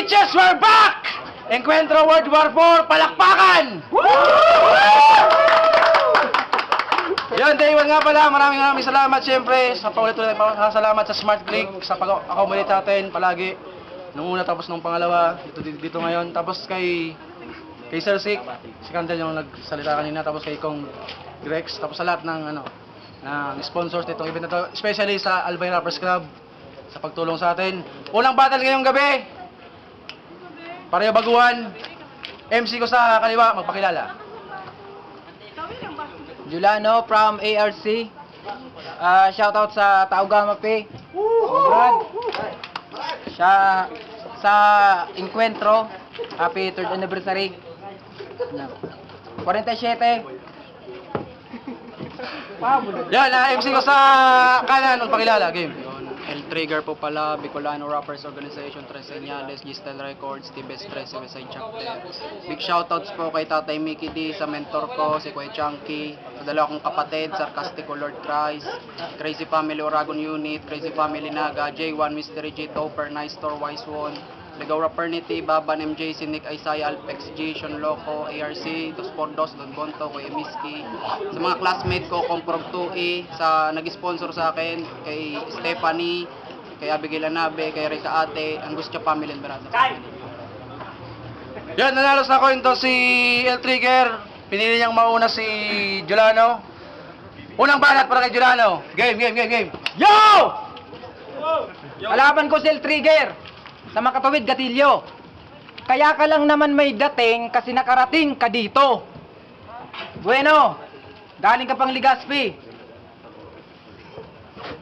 Bitches, we're back! Encuentro World War 4, palakpakan! Yun, day 1 nga pala, maraming salamat siyempre sa paulit-ulit salamat sa Smart Click sa pag-accommodate natin palagi. Nung una tapos nung pangalawa, dito ngayon. Tapos kay Sir Sik, si Candel yung nagsalita kanina, tapos kay Kong Grex, tapos sa lahat ng ng sponsors nitong event na to, especially sa Albay Rappers Club sa pagtulong sa atin. Unang battle ngayong gabi. Pareho baguhan. MC ko sa kaliwa, magpakilala. Julano from ARC. Shoutout sa Taugama P. Brad. Siya sa Encuentro. Happy 3rd anniversary. 47. Yan, MC ko sa kanan, magpakilala. Game. El Trigger po pala, Bicolano Rappers Organization, Tres Señales, Gistel Records, Tibes 3, Westside Chapter. Big shoutouts po kay Tatay Mickey D, sa mentor ko, si Kuya Chunky, sa dalawa kong kapatid, Sarcastico Lord Christ, Crazy Family Oragon Unit, Crazy Family Naga, J1, Mystery J, Topper, Nice Store, Wise One, Legaw Rappernity, Baban MJ, Sinik Isaiah, Alpex G, Sean Loco, ARC, Dos Pordos, Don Bonto, Kuya Miski, sa mga classmate ko, Comprog 2E, sa nag-sponsor sa akin, kay Stephanie, kay Abigail Anabe, kay Rika Ate, Angustia Family and Barada. Yan, nanalo sa coin to si El Trigger. Pinili niyang mauna si Julano. Unang banat para kay Julano. Game. Yo! Kalaban ko si El Trigger sa Makatawid Gatillo. Kaya ka lang naman may dating kasi nakarating ka dito. Bueno, galing ka pang Legazpi.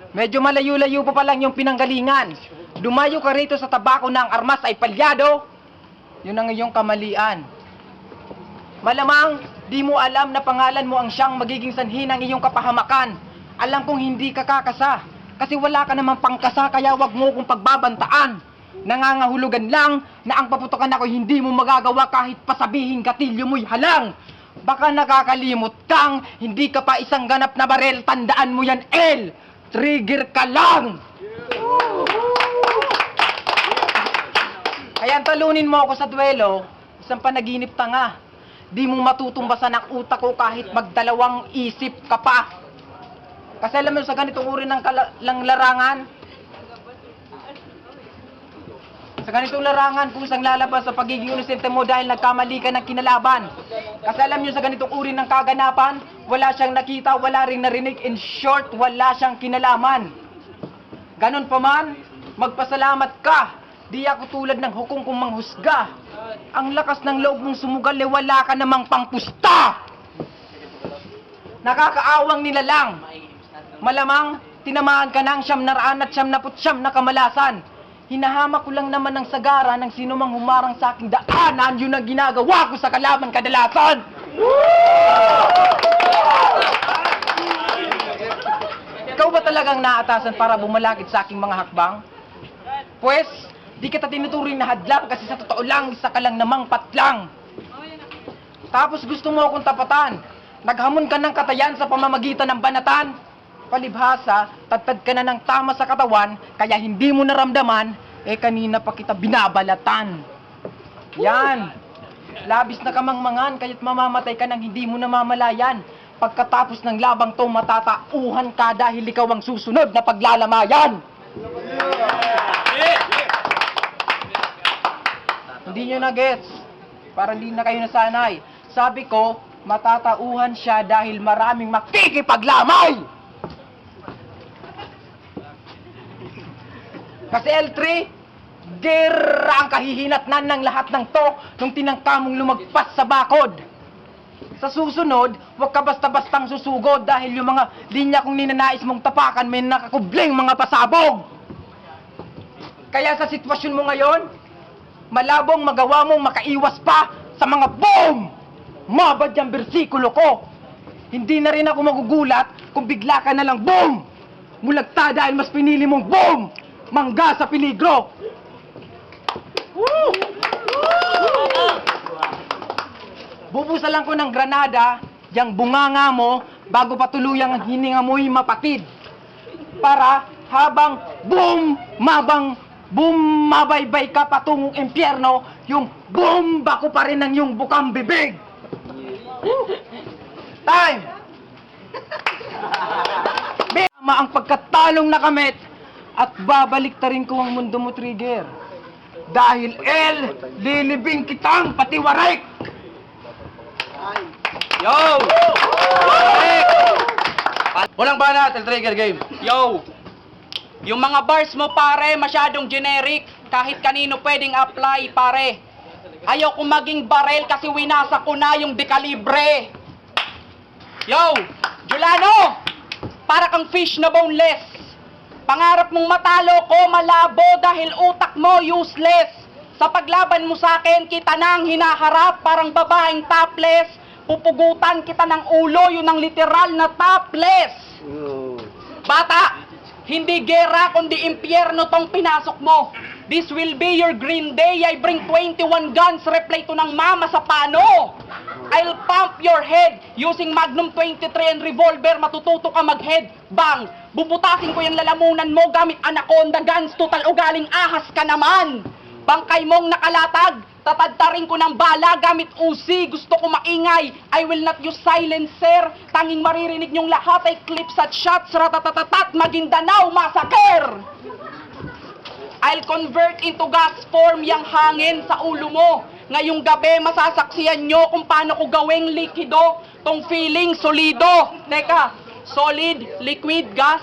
Medyo malayo-layo pa lang yung pinanggalingan. Dumayo ka rito sa tabako ng armas ay palyado. Yun ang iyong kamalian. Malamang, di mo alam na pangalan mo ang siyang magiging sanhi ng iyong kapahamakan. Alam kong hindi ka kakasa. Kasi wala ka namang pangkasa, kaya wag mo kong pagbabantaan. Nangangahulugan lang na ang paputokan ako hindi mo magagawa kahit pasabihin gatilyo mo'y halang. Baka nakakalimot kang hindi ka pa isang ganap na barel, tandaan mo yan, El! Trigger ka lang! Kaya talunin mo ako sa duelo, isang panaginip tanga. Di mo matutumbasan ang utak ko kahit magdalawang isip ka pa. Kasi alam mo sa ganitong uri ng larangan, sa ganitong larangan, kusang lalabas sa pagiging inosente mo dahil nagkamali ka ng kinalaban. Kasi alam nyo sa ganitong uri ng kaganapan, wala siyang nakita, wala ring narinig, in short, wala siyang kinalaman. Ganon pa man, magpasalamat ka. Di ako tulad ng hukom kong manghusga. Ang lakas ng loob mong sumugal, wala ka namang pangpusta. Nakakaawang nilalang. Malamang, tinamaan ka ng 999 na kamalasan. Hinahamak ko lang naman ng sagara ng sino mang humarang sa aking daanan. Yun ang ginagawa ko sa kalaban kadalasan. Ikaw ba talagang naatasan para bumalakid sa aking mga hakbang? Pues, di kita tinuturing na hadlang kasi sa totoo lang, isa ka lang namang patlang. Tapos gusto mo akong tapatan. Naghamon ka ng katayan sa pamamagitan ng banatan. Palibhasa, tatad ka na ng tama sa katawan, kaya hindi mo naramdaman, kanina pa kita binabalatan. Yan. Labis na kamangmangan, kaya't mamamatay ka nang hindi mo namamalayan. Pagkatapos ng labang to, matatauhan ka dahil ikaw ang susunod na paglalamayan. Hindi nyo na gets. Para hindi na kayo nasanay. Sabi ko, matatauhan siya dahil maraming makikipaglamay. Kasi L3, gera ang kahihinatnan ng lahat ng to nung tinangka mong lumagpas sa bakod. Sa susunod, huwag ka basta-bastang susugod dahil yung mga linya kong ninanais mong tapakan may nakakubling mga pasabog. Kaya sa sitwasyon mo ngayon, malabong magawa mong makaiwas pa sa mga boom! Mabad yung bersikulo ko. Hindi na rin ako magugulat kung bigla ka na lang boom! Mulagta dahil mas pinili mong boom! Mangga sa peligro! Bubusa lang ko ng granada, yang bunganga mo, bago pa tuluyang hininga mo'y mapatid. Para habang boom, mabang bumabaybay ka patungong impyerno, yung bomba ko pa rin ang yung bukang bibig! Time! Tama ang pagkatalong nakamit at babalik ta rin ko ang mundo mo, Trigger. Dahil lilibing kitang patiwarik! Yo! Walang banat, trigger game. Yo! Yung mga bars mo pare, masyadong generic. Kahit kanino pwedeng apply pare. Ayaw ko maging barel kasi winasa ko na yung dekalibre. Yo! Julano! Para kang fish na boneless. Pangarap mong matalo ko, malabo dahil utak mo useless. Sa paglaban mo sa akin, kita nang hinaharap parang babaeng topless. Pupugutan kita ng ulo, yun ang literal na topless. Bata, hindi gera kundi impyerno tong pinasok mo. This will be your green day. I bring 21 guns, replay to ng mama sa pano. I'll pump your head using Magnum 23 and revolver. Matututo ka mag-head bang. Bubutasin ko yung lalamunan mo gamit anaconda guns. Total ugaling ahas ka naman. Bangkay mong nakalatag, tatadtarin ko ng bala gamit uzi. Gusto ko maingay, I will not use silencer. Tanging maririnig nyong lahat ay clips at shots. Ratatatatat, Maguindanao Massacre. I'll convert into gas form yang hangin sa ulo mo. Ngayong gabi, masasaksiyan nyo kung paano ko gawing likido tong feeling solido. Teka, solid, liquid, gas,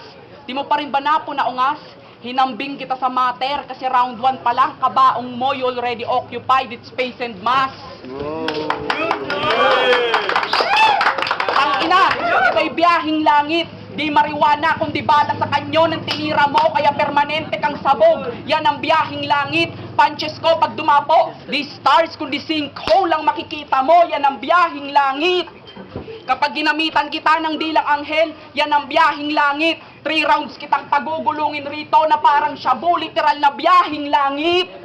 di mo pa rin ba naungas? Hinambing kita sa matter kasi round 1 pa lang, kabaong mo, you already occupied its space and mass. Ang ina, ito'y biyahing langit. Di mariwana kundi bala sa kanyo ng tinira mo, kaya permanente kang sabog. Yan ang biyahing langit. Punches ko pag dumapo, di stars kundi sinkhole lang makikita mo. Yan ang biyahing langit. Kapag ginamitan kita ng dilang anghel, yan ang biyahing langit. 3 rounds kitang pagugulungin rito na parang shabu, literal na biyahing langit.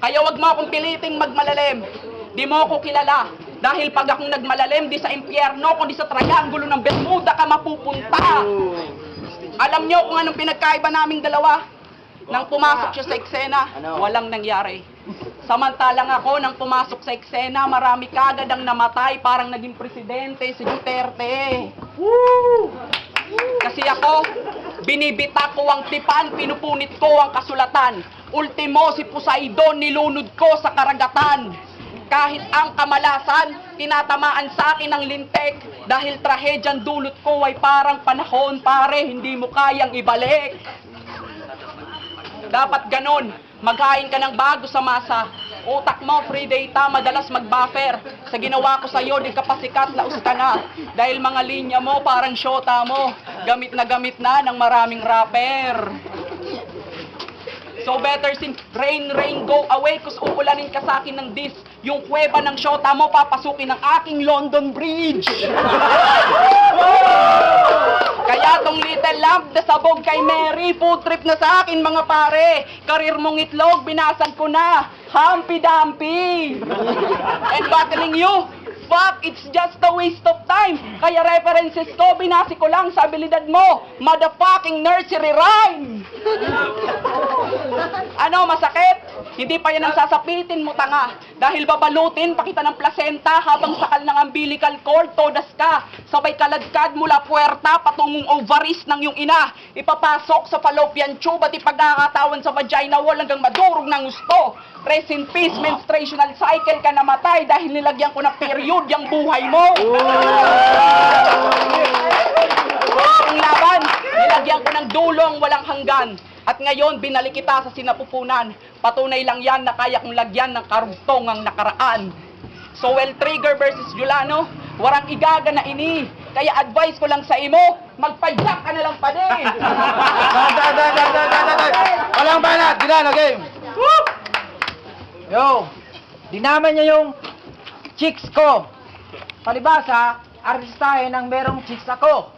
Kaya wag mo akong piliting magmalalim. Di mo ako kilala. Dahil pag akong nagmalalim, di sa impyerno, kundi sa triangulo ng Bermuda ka mapupunta. Alam nyo kung anong pinagkaiba naming dalawa? Nang pumasok siya sa eksena, walang nangyari. Samantalang ako, nang pumasok sa eksena, marami kagad ang namatay, parang naging presidente si Duterte. Kasi ako, binibita ko ang tipan, pinupunit ko ang kasulatan. Ultimo si Poseidon, nilunod ko sa karagatan. Kahit ang kamalasan, tinatamaan sa akin ng lintek. Dahil trahedyang dulot ko ay parang panahon, pare, hindi mo kayang ibalik. Dapat ganon, maghain ka ng bago sa masa. Utak mo, free data, madalas mag-buffer. Sa ginawa ko sa'yo, di ka pasikat, laos ka na. Dahil mga linya mo, parang syota mo. Gamit na ng maraming rapper. So better since rain, go away, kus uulanin ka sa akin ng dis. Yung kuweba ng syota mo, papasukin ng aking London Bridge. Kaya tong little lamp na sabog kay Mary, food trip na sa akin mga pare. Karir mong itlog, binasag ko na. Humpy Dumpy. And battling you, fuck, it's just a waste of time. Kaya references ko, binasi ko lang sa abilidad mo. Motherfucking nursery rhyme. Ano, masakit? Hindi pa yan ang sasapitin mo, tanga. Dahil babalutin, pakita ng placenta habang sakal ng umbilical cord, todas ka. Sabay kaladkad mula puwerta patungong ovaries ng iyong ina. Ipapasok sa fallopian tube at ipagkakatawan sa vagina wall hanggang madurog ng gusto. Rest in peace, menstruational cycle ka namatay dahil nilagyan ko ng period yung buhay mo. Ang laban, nilagyan ko ng dulong walang hanggan. At ngayon, binalik kita sa sinapupunan. Patunay lang yan na kaya kong lagyan ng karugtongang nakaraan. So, well, Trigger versus Julano, warang igaga na ini. Kaya advice ko lang sa imo, magpadyak ka na lang pa din. Walang banat, Julano game. Yo, dinaman niya yung chicks ko. Palibasa, artistahin ang merong chicks ako.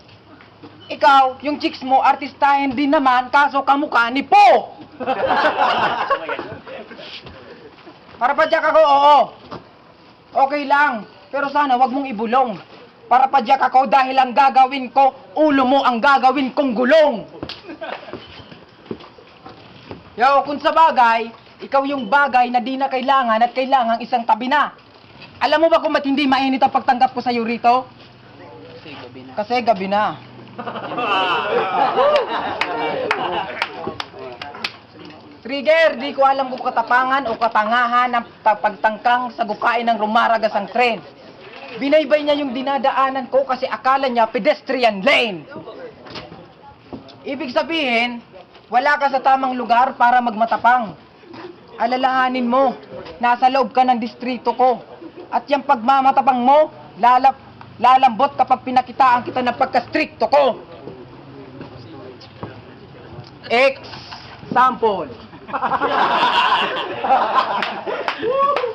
Ikaw, yung chicks mo, artistahin din naman, kaso kamukha ni Po. Para padyak ako, oo. Okay lang, pero sana wag mong ibulong. Para padyak ako dahil ang gagawin ko, ulo mo ang gagawin kong gulong. Yo, kung sa bagay, ikaw yung bagay na di na kailangan at kailangang isang tabi na. Alam mo ba kung ba't hindi mainit ang pagtanggap ko sa'yo rito? Kasi gabi na. Kasi gabi na. Trigger, di ko alam kung katapangan o katangahan ng pagtangkang sagupain ng rumaragas ang tren. Binaybay niya yung dinadaanan ko kasi akala niya pedestrian lane. Ibig sabihin, wala ka sa tamang lugar para magmatapang. Alalahanin mo, nasa loob ka ng distrito ko. At yung pagmamatapang mo, lalambot kapag pinakitaan kita ng pagka-stricto ko. Example.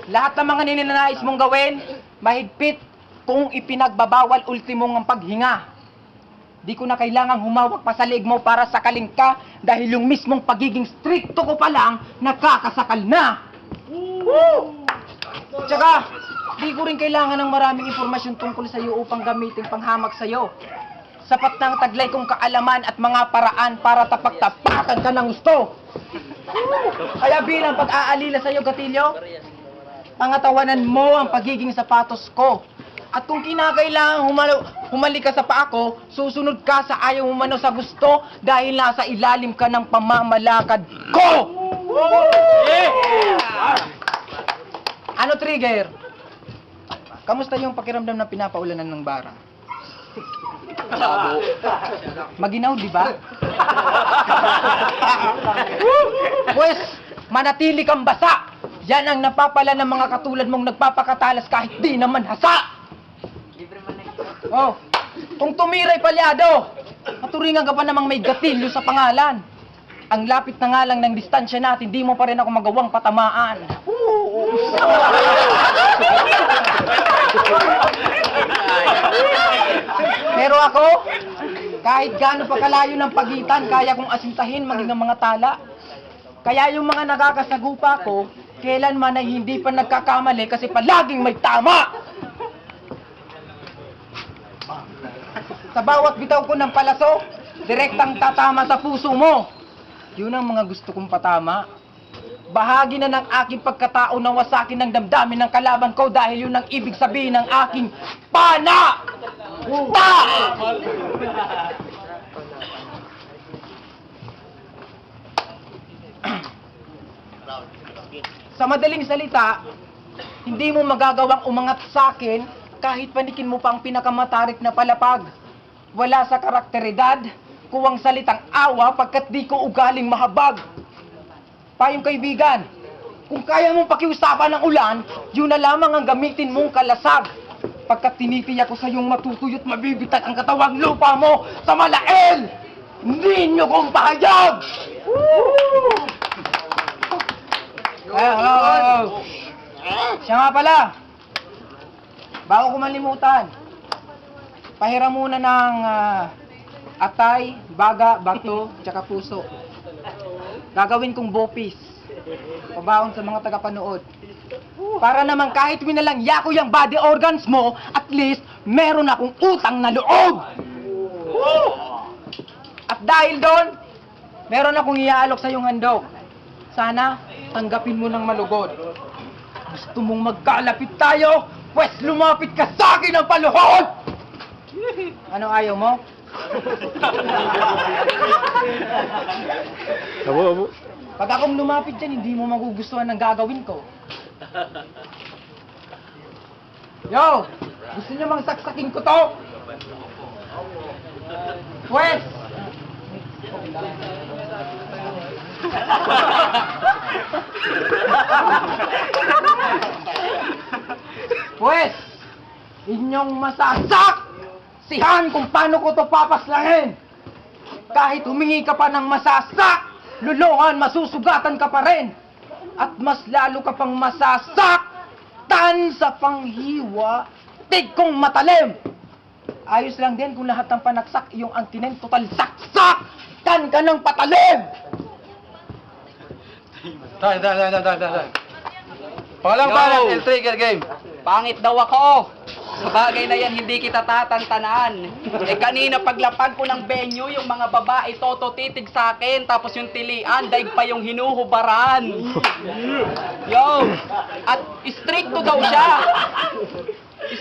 Lahat ng mga ninanais mong gawin, mahigpit kung ipinagbabawal ultimong ang paghinga. Di ko na kailangang humawak pa sa leeg mo para sakalin ka dahil yung mismong pagiging stricto ko pa lang nakakasakal na. Tsaka, di ko rin kailangan ng maraming impormasyon tungkol sa iyo upang gamitin panghamak sa iyo. Sapat na ang taglay kong kaalaman at mga paraan para tapak-tapakan ka ng gusto. Kaya bilang pag-aalila sa iyo, Gatilyo, pangatawanan mo ang pagiging sapatos ko. At kung kinakailangan humalik ka sa paa ko, susunod ka sa ayaw umano sa gusto dahil nasa ilalim ka ng pamamalakad ko! Ano, Trigger? Kamusta yung pakiramdam na pinapaulanan ng bara? Maginaw, di ba? Pues, manatili kang basa! Yan ang napapala ng mga katulad mong nagpapakatalas kahit di naman hasa! Oh, kung tumiray palyado, maturingan ka pa namang may gatilyo sa pangalan. Ang lapit na nga lang ng distansya natin, di mo pa rin ako magawang patamaan. Pero ako, kahit gaano pa kalayo ng pagitan, kaya kong asintahin maging ang mga tala. Kaya yung mga nakakasagupa ko, kailanman ay hindi pa nagkakamali kasi palaging may tama. Sa bawat bitaw ko ng palaso, direktang tatama sa puso mo. Yun ang mga gusto kong patama. Bahagi na ng aking pagkatao na wasakin ng damdamin ng kalaban ko dahil yun ang ibig sabihin ng aking pana! Pa! Sa madaling salita, hindi mo magagawang umangat sa akin kahit panikin mo pa ang pinakamatarik na palapag. Wala sa karakteridad, kuwang salitang awa pagkat di ko ugaling mahabag. Payong kaibigan, kung kaya mong pakiusapan ng ulan, yun na lamang ang gamitin mong kalasag. Pagkat tinitiyak ko sa iyong matutuyot mabibitag ang katawang lupa mo sa malael! Hindi nyo kong pahayag! Hello! Siya nga pala, bago ko malimutan, pahiram muna ng atay, baga, bato, tsaka puso. Gagawin kong bopis. Pabaon sa mga tagapanood. Para naman kahit winalang yako yung body organs mo, at least meron akong utang na loob. At dahil doon, meron akong iaalok sa iyong handog. Sana tanggapin mo ng malugod. Gusto mong magkalapit tayo? Pwes lumapit ka sa akin ng paluhod! Ano ayaw mo? Abo. Pag akong lumapit dyan, hindi mo magugustuhan ng gagawin ko. Yo! Gusto niyo mang saksakin ko to? Pwes! Pwes! Inyong masasak! Sihan kung paano ko to papaslangin! Kahit humingi ka pa ng masasak, luluhan, masusugatan ka pa rin. At mas lalo ka pang masasaktan sa panghiwa, tig kong matalim. Ayos lang din kung lahat ng panaksak iyong angkinin, total saksak! Kan ka ng patalim! Dahil. Pangalang Yo! banat, El Trigger Game. Pangit daw ako! Sa bagay na yan, hindi kita tatantanan. Eh kanina paglapag ko ng venue, yung mga babae tototitig sa akin, tapos yung tilian, daig pa yung hinuhubaran. Yo! At stricto daw siya.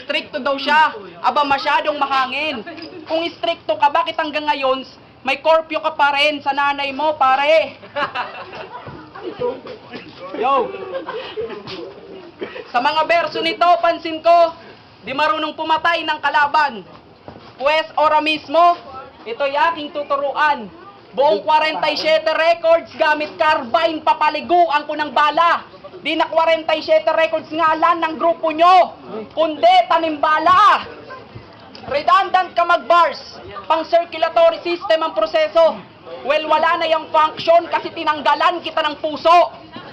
Stricto daw siya. Aba, masyadong mahangin. Kung stricto ka, bakit hanggang ngayon, may curfew ka pa rin sa nanay mo, pare? Yo! Sa mga verso nito, pansin ko, di marunong pumatay ng kalaban. Pues, ora mismo, ito'y aking tuturuan. Buong 47 records gamit carbine, papaliguan ko ng bala. Di na 47 records ngalan ng grupo nyo, kundi tanimbala. Redundant ka mag-bars, pang circulatory system ang proseso. Well, wala na yung function kasi tinanggalan kita ng puso.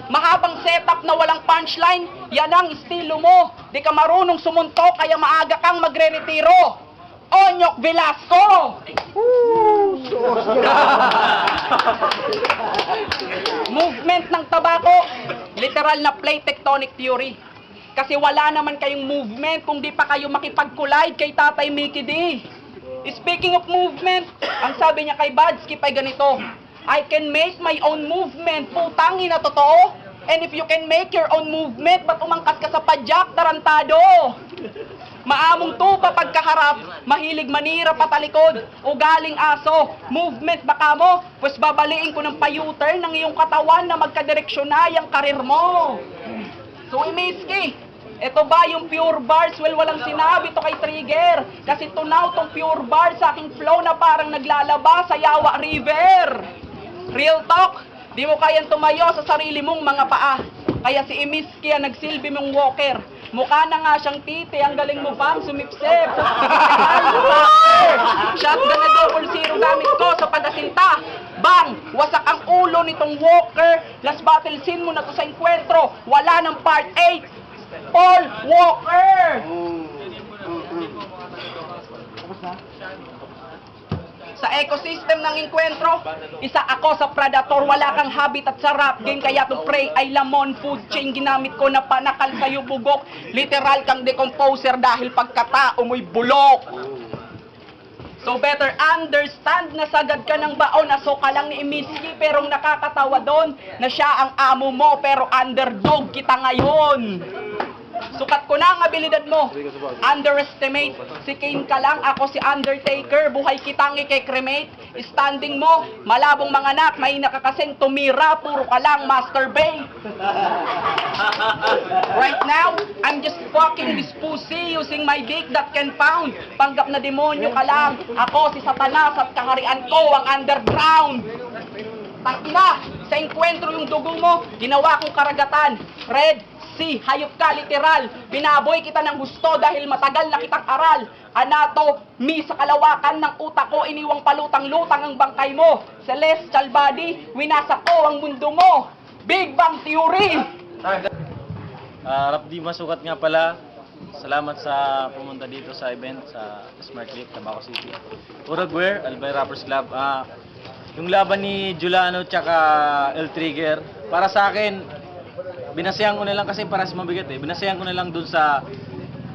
Mahabang setup na walang punchline, yan ang estilo mo. Di ka marunong sumuntok, kaya maaga kang magre-retiro. Onyok Velasco! Movement ng tabako, literal na plate tectonic theory. Kasi wala naman kayong movement kung di pa kayo makipag-collide kay Tatay Mickey D. Speaking of movement, ang sabi niya kay Badskip ay ganito, I can make my own movement, putang ina totoo. And if you can make your own movement, ba't umangkas ka sa padyak, tarantado? Maamong tupa pagkaharap, mahilig manira patalikod, ugaling aso, movement baka mo, pues babaliin ko ng payuter ng iyong katawan na magkadireksyonay ang karir mo. So, Imiski, ito ba yung pure bars? Well, walang sinabi to kay Trigger. Kasi tunaw tong pure bars sa aking flow na parang naglalaba sa Yawa River. Real talk, di mo kayang tumayo sa sarili mong mga paa. Kaya si Imiski ang nagsilbi mong walker. Mukha na nga siyang titi, ang galing mo bang sumipsip? Shotgun na double zero gamit ko sa pagasinta. Bang! Wasak ang ulo nitong walker. Last battle scene mo na to sa enkwentro. Wala ng part 8. Paul Walker! Sa ecosystem ng enkwentro, isa ako sa predator, wala kang habitat sa rap game, kaya to prey ay lamon food chain, ginamit ko na panakal sa'yo bugok, literal kang decomposer dahil pagkatao mo'y bulok. So better understand na sagad ka ng baon, aso ka lang ni Imiski, pero nakakatawa doon na siya ang amo mo, pero underdog kita ngayon. Sukat ko na ang abilidad mo. Underestimate. Si Kane ka lang, ako si Undertaker. Buhay kitang i-cremate. Standing mo, malabong mga anak, may nakakasing tumira, puro ka lang masturbate. Right now, I'm just fucking this pussy using my dick that can pound. Panggap na demonyo ka lang. Ako si Satanas at kaharian ko ang underground. Tangina, sa enkwentro yung dugo mo, ginawa kong karagatan. Red Sea, hayop ka literal. Binaboy kita ng gusto dahil matagal na kitang aral. Anatomy sa kalawakan ng utak ko, iniwang palutang-lutang ang bangkay mo. Celestial body, winasak ko ang mundo mo. Big Bang Theory! Rap di masukat nga pala. Salamat sa pumunta dito sa event sa Smart Click, Tabaco City. Uragware, Albay Rappers Club. Yung laban ni Julano tsaka El Trigger, para sa akin, binasayan ko na lang kasi paras mabigat eh. Binasayan ko na lang dun sa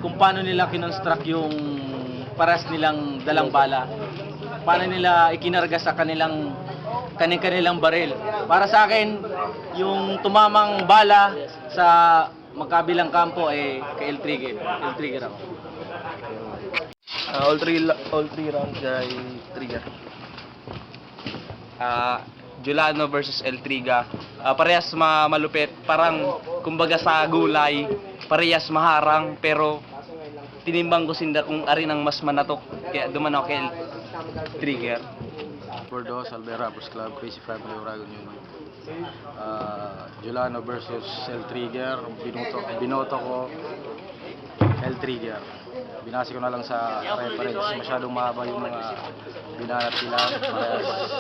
kung paano nila kinonstruct yung paras nilang dalang bala. Paano nila ikinarga sa kanilang baril. Para sa akin, yung tumamang bala sa magkabilang kampo eh kay El Trigger. El Trigger ako. All three rounds ay Trigger. Julano versus El Triga. Parehas malupit, parang kumbaga sa gulay, parehas maharang, pero tinimbang ko sindar kung ari ng mas manatok. Kaya duman ako kay El Trigger. Bordeaux, Albay Rappers Club, Crazy Family, Uragon Union. Julano versus El Trigger, binoto ko El Trigger. Binasi ko na lang sa reference, masyadong mahaba yung mga binanat nila, parehas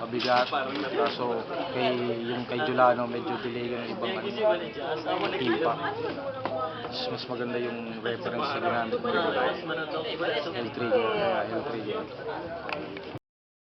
mabigat. Kaso kay Julano medyo delay ng ibang timpa. Mas maganda yung reference sa ginamit ko, El Trigger.